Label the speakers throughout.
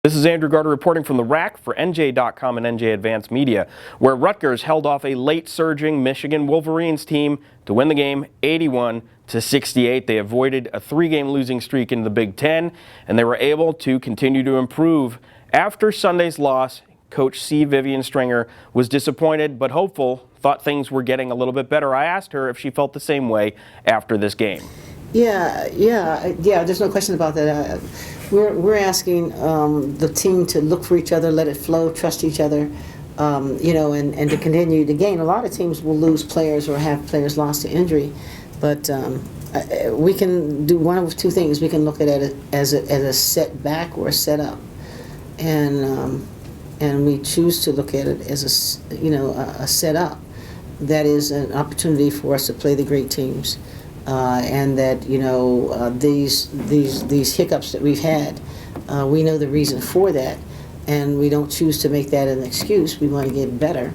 Speaker 1: This is Andrew Garter reporting from the RAC for NJ.com and NJ Advanced Media, where Rutgers held off a late-surging Michigan Wolverines team to win the game 81-68. They avoided a three-game losing streak in the Big Ten, and they were able to continue to improve. After Sunday's loss, Coach Vivian Stringer was disappointed but hopeful, thought things were getting a little bit better. I asked her if she felt the same way after this game.
Speaker 2: Yeah. There's no question about that. We're asking the team to look for each other, let it flow, trust each other, and to continue to gain. A lot of teams will lose players or have players lost to injury, but we can do one of two things. We can look at it as a setback or a setup, and we choose to look at it as a setup. That is an opportunity for us to play the great teams. And that these hiccups that we've had, we know the reason for that, and we don't choose to make that an excuse. We want to get better,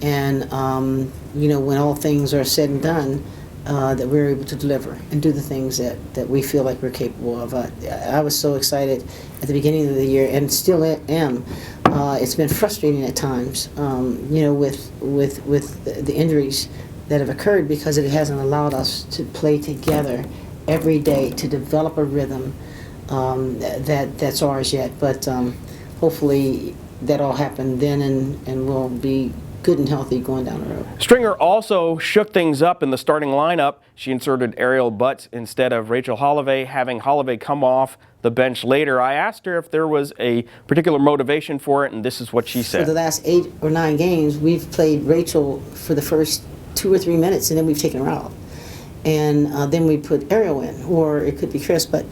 Speaker 2: and when all things are said and done, that we're able to deliver and do the things that we feel like we're capable of. I was so excited at the beginning of the year, and still am. It's been frustrating at times, with the injuries that have occurred, because it hasn't allowed us to play together every day to develop a rhythm that's ours yet. But hopefully that all happened then, and we'll be good and healthy going down the road.
Speaker 1: Stringer also shook things up in the starting lineup. She inserted Ariel Butts instead of Rachel Holloway, having Holloway come off the bench later. I asked her if there was a particular motivation for it, and this is what she said.
Speaker 2: For the last 8 or 9 games, we've played Rachel for the first 2 or 3 minutes, and then we've taken her out, and then we put Ariel in, or it could be Chris. But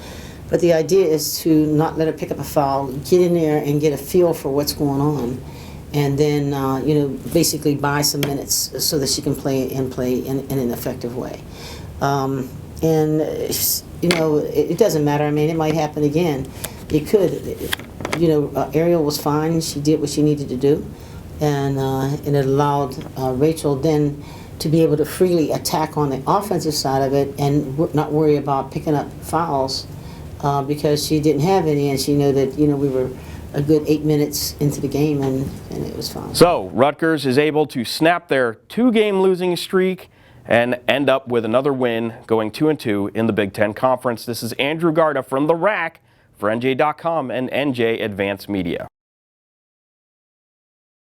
Speaker 2: the idea is to not let her pick up a foul, get in there and get a feel for what's going on, and then basically buy some minutes so that she can play in an effective way. It doesn't matter. I mean, it might happen again. It could. Ariel was fine. She did what she needed to do, and it allowed Rachel then to be able to freely attack on the offensive side of it and not worry about picking up fouls, because she didn't have any, and she knew that we were a good 8 minutes into the game, and it was fine.
Speaker 1: So Rutgers is able to snap their 2-game losing streak and end up with another win, going 2-2 in the Big Ten Conference. This is Andrew Garter from the RAC for NJ.com and NJ Advanced Media.